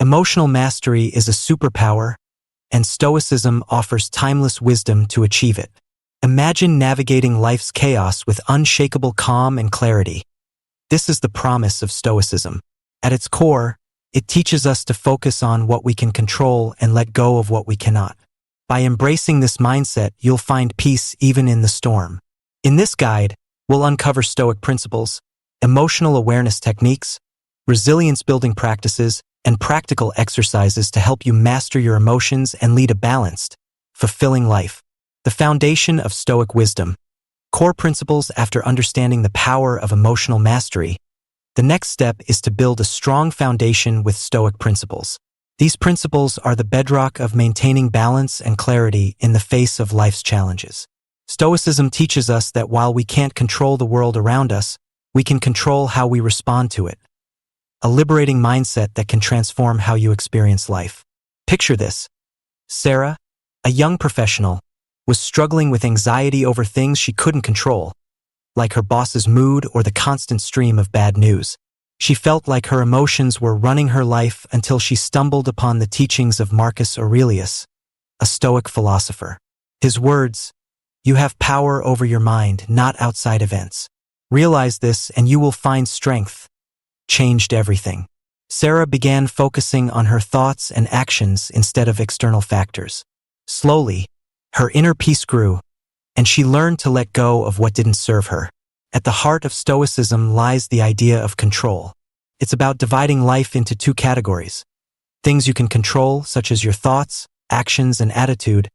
Emotional mastery is a superpower, and Stoicism offers timeless wisdom to achieve it. Imagine navigating life's chaos with unshakable calm and clarity. This is the promise of Stoicism. At its core, it teaches us to focus on what we can control and let go of what we cannot. By embracing this mindset, you'll find peace even in the storm. In this guide, we'll uncover Stoic principles, emotional awareness techniques, resilience-building practices, and practical exercises to help you master your emotions and lead a balanced, fulfilling life. The foundation of Stoic wisdom. Core principles. After understanding the power of emotional mastery, the next step is to build a strong foundation with Stoic principles. These principles are the bedrock of maintaining balance and clarity in the face of life's challenges. Stoicism teaches us that while we can't control the world around us, we can control how we respond to it. A liberating mindset that can transform how you experience life. Picture this. Sarah, a young professional, was struggling with anxiety over things she couldn't control, like her boss's mood or the constant stream of bad news. She felt like her emotions were running her life until she stumbled upon the teachings of Marcus Aurelius, a Stoic philosopher. His words, "You have power over your mind, not outside events. Realize this and you will find strength," changed everything. Sarah began focusing on her thoughts and actions instead of external factors. Slowly, her inner peace grew, and she learned to let go of what didn't serve her. At the heart of Stoicism lies the idea of control. It's about dividing life into two categories: things you can control, such as your thoughts, actions, and attitude,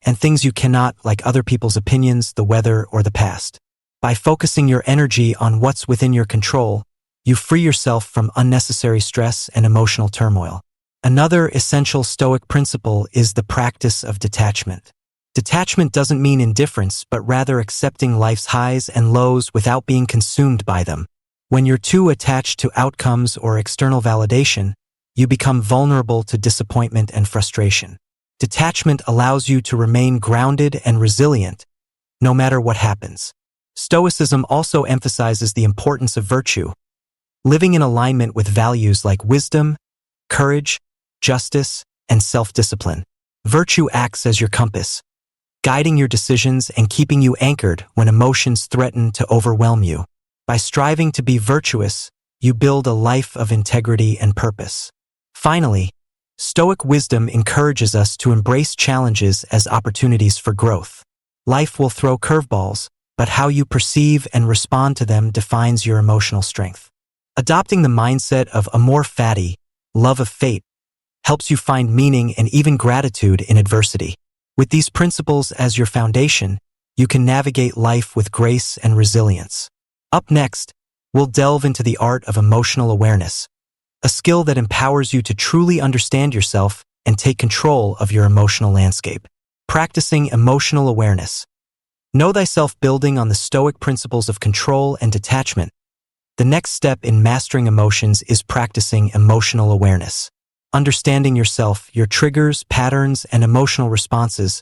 and things you cannot, like other people's opinions, the weather, or the past. By focusing your energy on what's within your control, you free yourself from unnecessary stress and emotional turmoil. Another essential Stoic principle is the practice of detachment. Detachment doesn't mean indifference, but rather accepting life's highs and lows without being consumed by them. When you're too attached to outcomes or external validation, you become vulnerable to disappointment and frustration. Detachment allows you to remain grounded and resilient, no matter what happens. Stoicism also emphasizes the importance of virtue, living in alignment with values like wisdom, courage, justice, and self-discipline. Virtue acts as your compass, guiding your decisions and keeping you anchored when emotions threaten to overwhelm you. By striving to be virtuous, you build a life of integrity and purpose. Finally, Stoic wisdom encourages us to embrace challenges as opportunities for growth. Life will throw curveballs, but how you perceive and respond to them defines your emotional strength. Adopting the mindset of amor fati, love of fate, helps you find meaning and even gratitude in adversity. With these principles as your foundation, you can navigate life with grace and resilience. Up next, we'll delve into the art of emotional awareness, a skill that empowers you to truly understand yourself and take control of your emotional landscape. Practicing emotional awareness. Know thyself. Building on the Stoic principles of control and detachment, the next step in mastering emotions is practicing emotional awareness. Understanding yourself, your triggers, patterns, and emotional responses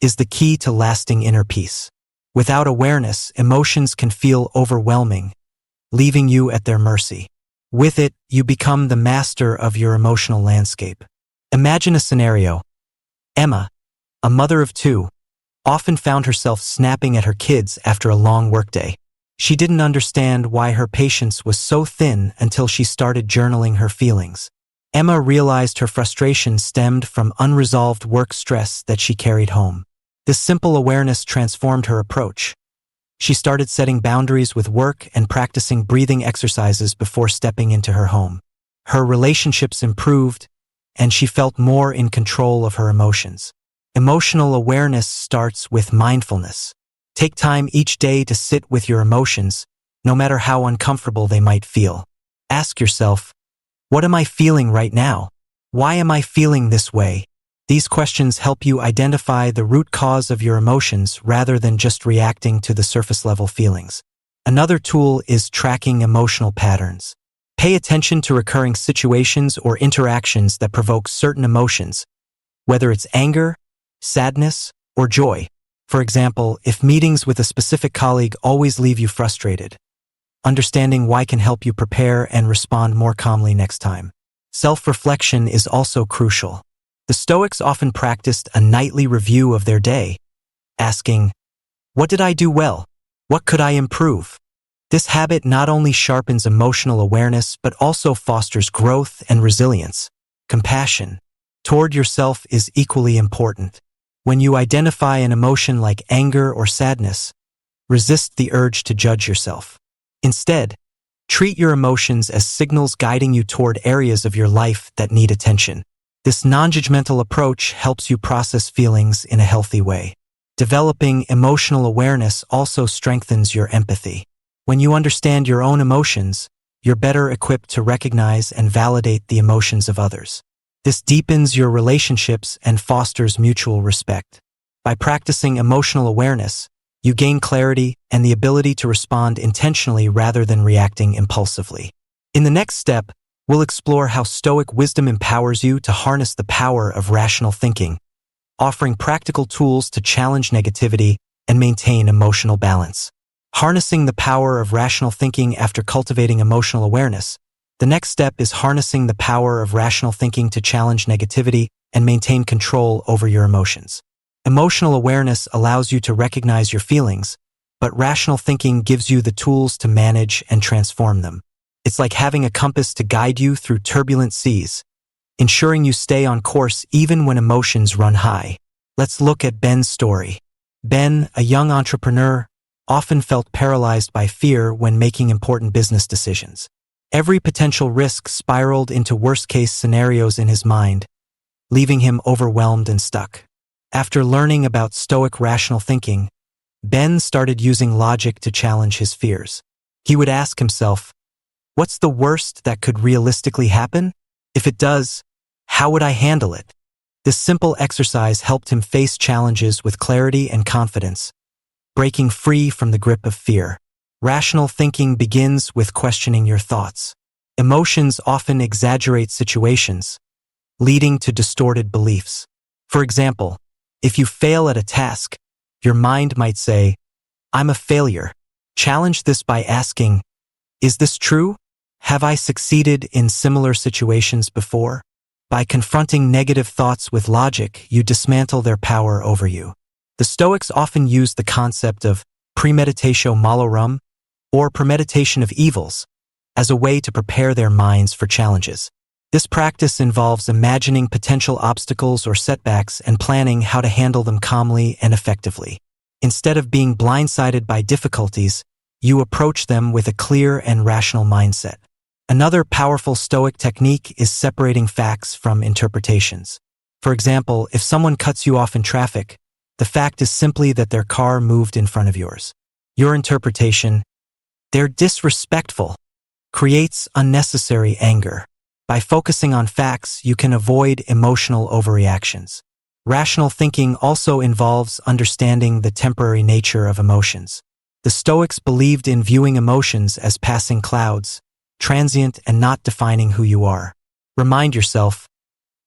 is the key to lasting inner peace. Without awareness, emotions can feel overwhelming, leaving you at their mercy. With it, you become the master of your emotional landscape. Imagine a scenario. Emma, a mother of two, often found herself snapping at her kids after a long workday. She didn't understand why her patience was so thin until she started journaling her feelings. Emma realized her frustration stemmed from unresolved work stress that she carried home. This simple awareness transformed her approach. She started setting boundaries with work and practicing breathing exercises before stepping into her home. Her relationships improved, and she felt more in control of her emotions. Emotional awareness starts with mindfulness. Take time each day to sit with your emotions, no matter how uncomfortable they might feel. Ask yourself, what am I feeling right now? Why am I feeling this way? These questions help you identify the root cause of your emotions rather than just reacting to the surface-level feelings. Another tool is tracking emotional patterns. Pay attention to recurring situations or interactions that provoke certain emotions, whether it's anger, sadness, or joy. For example, if meetings with a specific colleague always leave you frustrated, understanding why can help you prepare and respond more calmly next time. Self-reflection is also crucial. The Stoics often practiced a nightly review of their day, asking, "What did I do well? What could I improve?" This habit not only sharpens emotional awareness but also fosters growth and resilience. Compassion toward yourself is equally important. When you identify an emotion like anger or sadness, resist the urge to judge yourself. Instead, treat your emotions as signals guiding you toward areas of your life that need attention. This non-judgmental approach helps you process feelings in a healthy way. Developing emotional awareness also strengthens your empathy. When you understand your own emotions, you're better equipped to recognize and validate the emotions of others. This deepens your relationships and fosters mutual respect. By practicing emotional awareness, you gain clarity and the ability to respond intentionally rather than reacting impulsively. In the next step, we'll explore how Stoic wisdom empowers you to harness the power of rational thinking, offering practical tools to challenge negativity and maintain emotional balance. Harnessing the power of rational thinking after cultivating emotional awareness. The next step is harnessing the power of rational thinking to challenge negativity and maintain control over your emotions. Emotional awareness allows you to recognize your feelings, but rational thinking gives you the tools to manage and transform them. It's like having a compass to guide you through turbulent seas, ensuring you stay on course even when emotions run high. Let's look at Ben's story. Ben, a young entrepreneur, often felt paralyzed by fear when making important business decisions. Every potential risk spiraled into worst-case scenarios in his mind, leaving him overwhelmed and stuck. After learning about Stoic rational thinking, Ben started using logic to challenge his fears. He would ask himself, "What's the worst that could realistically happen? If it does, how would I handle it?" This simple exercise helped him face challenges with clarity and confidence, breaking free from the grip of fear. Rational thinking begins with questioning your thoughts. Emotions often exaggerate situations, leading to distorted beliefs. For example, if you fail at a task, your mind might say, "I'm a failure." Challenge this by asking, "Is this true? Have I succeeded in similar situations before?" By confronting negative thoughts with logic, you dismantle their power over you. The Stoics often use the concept of premeditatio malorum, or premeditation of evils, as a way to prepare their minds for challenges. This practice involves imagining potential obstacles or setbacks and planning how to handle them calmly and effectively. Instead of being blindsided by difficulties, you approach them with a clear and rational mindset. Another powerful Stoic technique is separating facts from interpretations. For example, if someone cuts you off in traffic, the fact is simply that their car moved in front of yours. Your interpretation, "They're disrespectful," creates unnecessary anger. By focusing on facts, you can avoid emotional overreactions. Rational thinking also involves understanding the temporary nature of emotions. The Stoics believed in viewing emotions as passing clouds, transient and not defining who you are. Remind yourself,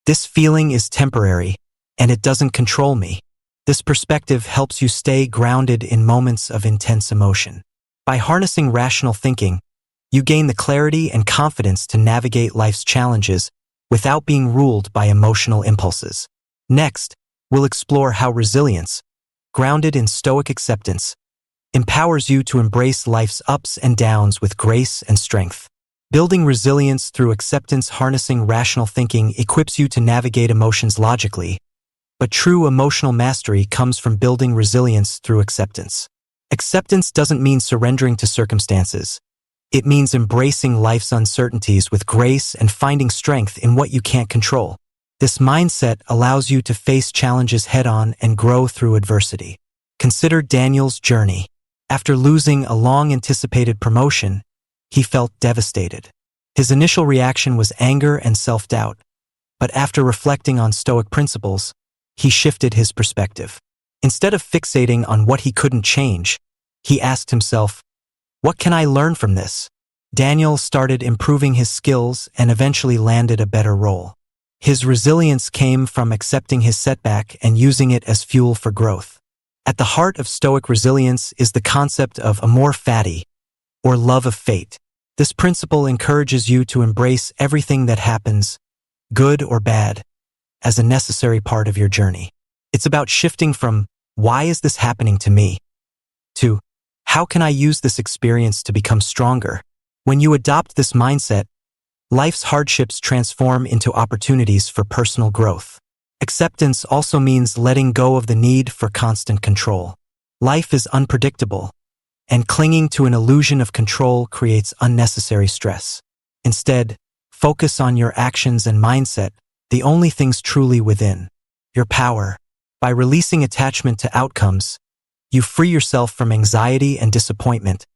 "This feeling is temporary, and it doesn't control me." This perspective helps you stay grounded in moments of intense emotion. By harnessing rational thinking, you gain the clarity and confidence to navigate life's challenges without being ruled by emotional impulses. Next, we'll explore how resilience, grounded in Stoic acceptance, empowers you to embrace life's ups and downs with grace and strength. Building resilience through acceptance, harnessing rational thinking equips you to navigate emotions logically, but true emotional mastery comes from building resilience through acceptance. Acceptance doesn't mean surrendering to circumstances. It means embracing life's uncertainties with grace and finding strength in what you can't control. This mindset allows you to face challenges head-on and grow through adversity. Consider Daniel's journey. After losing a long-anticipated promotion, he felt devastated. His initial reaction was anger and self-doubt, but after reflecting on Stoic principles, he shifted his perspective. Instead of fixating on what he couldn't change, he asked himself, "What can I learn from this?" Daniel started improving his skills and eventually landed a better role. His resilience came from accepting his setback and using it as fuel for growth. At the heart of Stoic resilience is the concept of amor fati, or love of fate. This principle encourages you to embrace everything that happens, good or bad, as a necessary part of your journey. It's about shifting from, "Why is this happening to me?" to, "How can I use this experience to become stronger?" When you adopt this mindset, life's hardships transform into opportunities for personal growth. Acceptance also means letting go of the need for constant control. Life is unpredictable, and clinging to an illusion of control creates unnecessary stress. Instead, focus on your actions and mindset, the only things truly within your power. By releasing attachment to outcomes, you free yourself from anxiety and disappointment,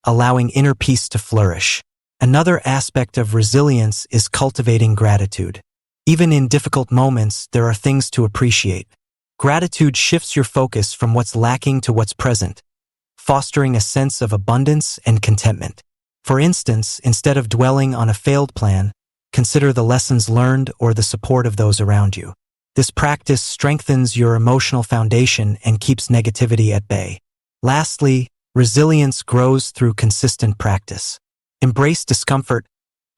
allowing inner peace to flourish. Another aspect of resilience is cultivating gratitude. Even in difficult moments, there are things to appreciate. Gratitude shifts your focus from what's lacking to what's present, fostering a sense of abundance and contentment. For instance, instead of dwelling on a failed plan, consider the lessons learned or the support of those around you. This practice strengthens your emotional foundation and keeps negativity at bay. Lastly, resilience grows through consistent practice. Embrace discomfort,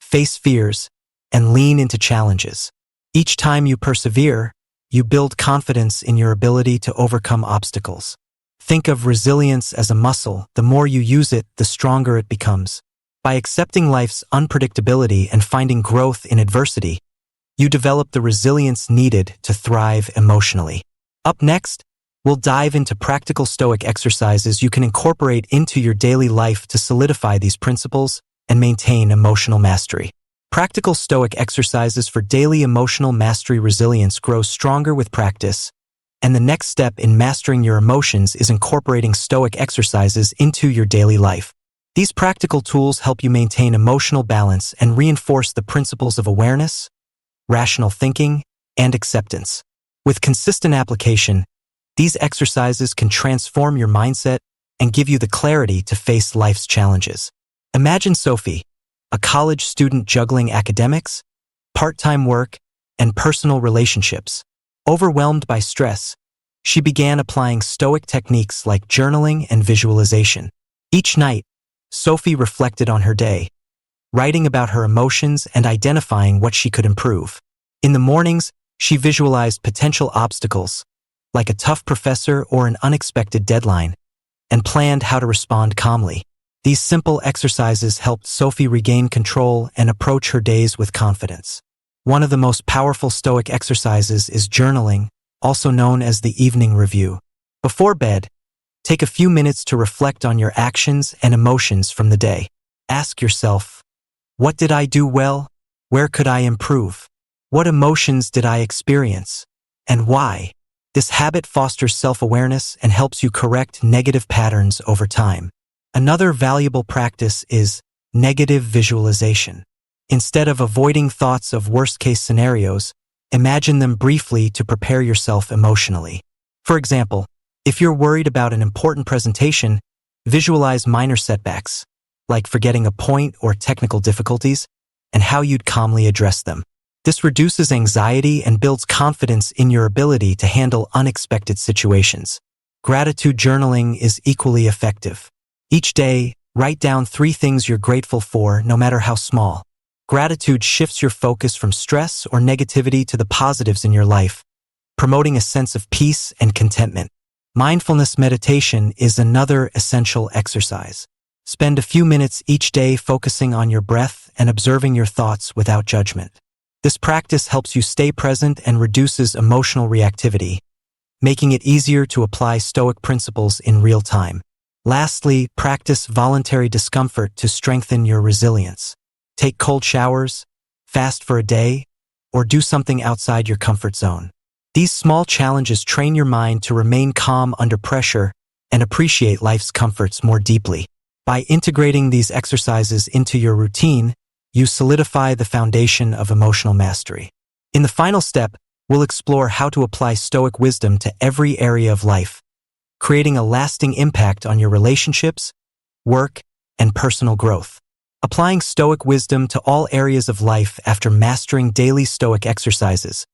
face fears, and lean into challenges. Each time you persevere, you build confidence in your ability to overcome obstacles. Think of resilience as a muscle. The more you use it, the stronger it becomes. By accepting life's unpredictability and finding growth in adversity, you develop the resilience needed to thrive emotionally. Up next, we'll dive into practical Stoic exercises you can incorporate into your daily life to solidify these principles and maintain emotional mastery. Practical Stoic exercises for daily emotional mastery. Resilience grows stronger with practice, and the next step in mastering your emotions is incorporating Stoic exercises into your daily life. These practical tools help you maintain emotional balance and reinforce the principles of awareness, rational thinking, and acceptance. With consistent application, these exercises can transform your mindset and give you the clarity to face life's challenges. Imagine Sophie, a college student juggling academics, part-time work, and personal relationships. Overwhelmed by stress, she began applying Stoic techniques like journaling and visualization. Each night, Sophie reflected on her day, writing about her emotions and identifying what she could improve. In the mornings, she visualized potential obstacles, like a tough professor or an unexpected deadline, and planned how to respond calmly. These simple exercises helped Sophie regain control and approach her days with confidence. One of the most powerful Stoic exercises is journaling, also known as the evening review. Before bed, take a few minutes to reflect on your actions and emotions from the day. Ask yourself, what did I do well? Where could I improve? What emotions did I experience? And why? This habit fosters self-awareness and helps you correct negative patterns over time. Another valuable practice is negative visualization. Instead of avoiding thoughts of worst-case scenarios, imagine them briefly to prepare yourself emotionally. For example, if you're worried about an important presentation, visualize minor setbacks, like forgetting a point or technical difficulties, and how you'd calmly address them. This reduces anxiety and builds confidence in your ability to handle unexpected situations. Gratitude journaling is equally effective. Each day, write down 3 things you're grateful for, no matter how small. Gratitude shifts your focus from stress or negativity to the positives in your life, promoting a sense of peace and contentment. Mindfulness meditation is another essential exercise. Spend a few minutes each day focusing on your breath and observing your thoughts without judgment. This practice helps you stay present and reduces emotional reactivity, making it easier to apply Stoic principles in real time. Lastly, practice voluntary discomfort to strengthen your resilience. Take cold showers, fast for a day, or do something outside your comfort zone. These small challenges train your mind to remain calm under pressure and appreciate life's comforts more deeply. By integrating these exercises into your routine, you solidify the foundation of emotional mastery. In the final step, we'll explore how to apply Stoic wisdom to every area of life, creating a lasting impact on your relationships, work, and personal growth. Applying Stoic wisdom to all areas of life after mastering daily Stoic exercises.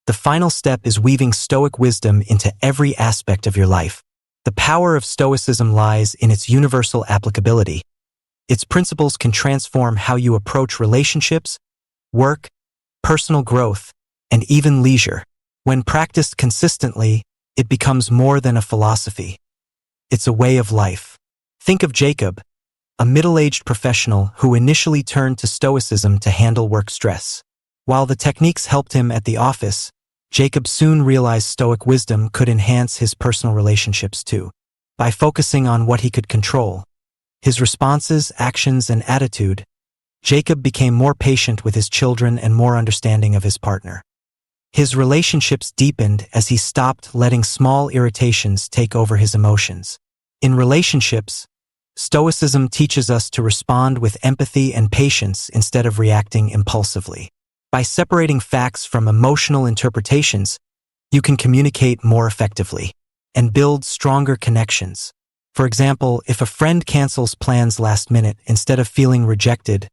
The final step is weaving Stoic wisdom into every aspect of your life. The power of Stoicism lies in its universal applicability, Its principles can transform how you approach relationships, work, personal growth, and even leisure. When practiced consistently, it becomes more than a philosophy. It's a way of life. Think of Jacob, a middle-aged professional who initially turned to Stoicism to handle work stress. While the techniques helped him at the office, Jacob soon realized Stoic wisdom could enhance his personal relationships too. By focusing on what he could control, his responses, actions, and attitude, Jacob became more patient with his children and more understanding of his partner. His relationships deepened as he stopped letting small irritations take over his emotions. In relationships, Stoicism teaches us to respond with empathy and patience instead of reacting impulsively. By separating facts from emotional interpretations, you can communicate more effectively and build stronger connections. For example, if a friend cancels plans last minute, instead of feeling rejected,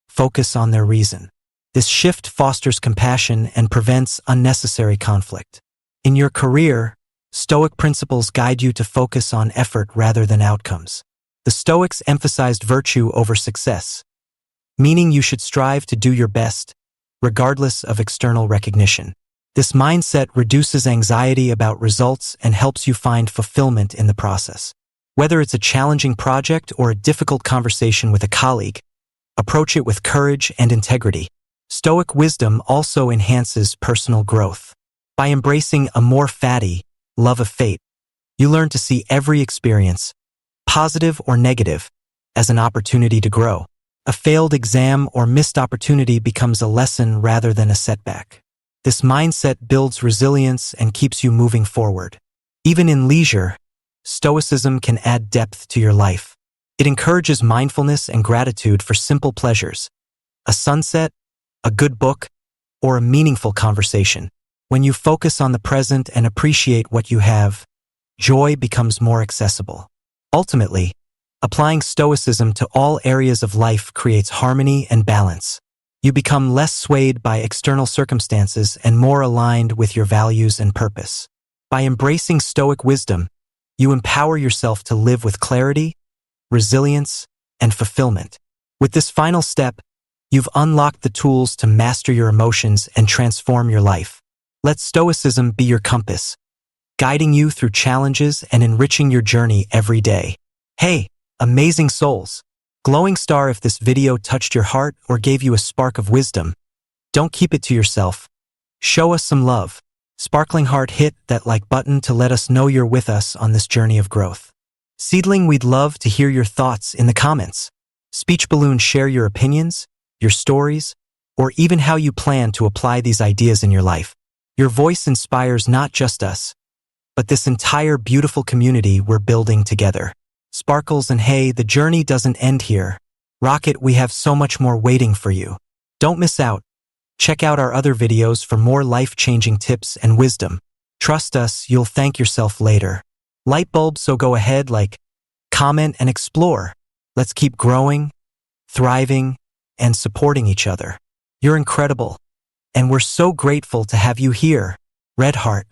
focus on their reason. This shift fosters compassion and prevents unnecessary conflict. In your career, Stoic principles guide you to focus on effort rather than outcomes. The Stoics emphasized virtue over success, meaning you should strive to do your best, regardless of external recognition. This mindset reduces anxiety about results and helps you find fulfillment in the process. Whether it's a challenging project or a difficult conversation with a colleague, approach it with courage and integrity. Stoic wisdom also enhances personal growth. By embracing a more fatty love of fate, you learn to see every experience, positive or negative, as an opportunity to grow. A failed exam or missed opportunity becomes a lesson rather than a setback. This mindset builds resilience and keeps you moving forward. Even in leisure, Stoicism can add depth to your life. It encourages mindfulness and gratitude for simple pleasures, a sunset, a good book, or a meaningful conversation. When you focus on the present and appreciate what you have, joy becomes more accessible. Ultimately, applying Stoicism to all areas of life creates harmony and balance. You become less swayed by external circumstances and more aligned with your values and purpose. By embracing Stoic wisdom, you empower yourself to live with clarity, resilience, and fulfillment. With this final step, you've unlocked the tools to master your emotions and transform your life. Let Stoicism be your compass, guiding you through challenges and enriching your journey every day. Hey, amazing souls! Glowing star if this video touched your heart or gave you a spark of wisdom. Don't keep it to yourself. Show us some love. Sparkling heart, hit that like button to let us know you're with us on this journey of growth. Seedling, we'd love to hear your thoughts in the comments. Speech balloon, share your opinions, your stories, or even how you plan to apply these ideas in your life. Your voice inspires not just us, but this entire beautiful community we're building together. Sparkles, and hey, the journey doesn't end here. Rocket, we have so much more waiting for you. Don't miss out. Check out our other videos for more life-changing tips and wisdom. Trust us, you'll thank yourself later. Light bulb, so go ahead, like, comment, and explore. Let's keep growing, thriving, and supporting each other. You're incredible, and we're so grateful to have you here. Red Heart.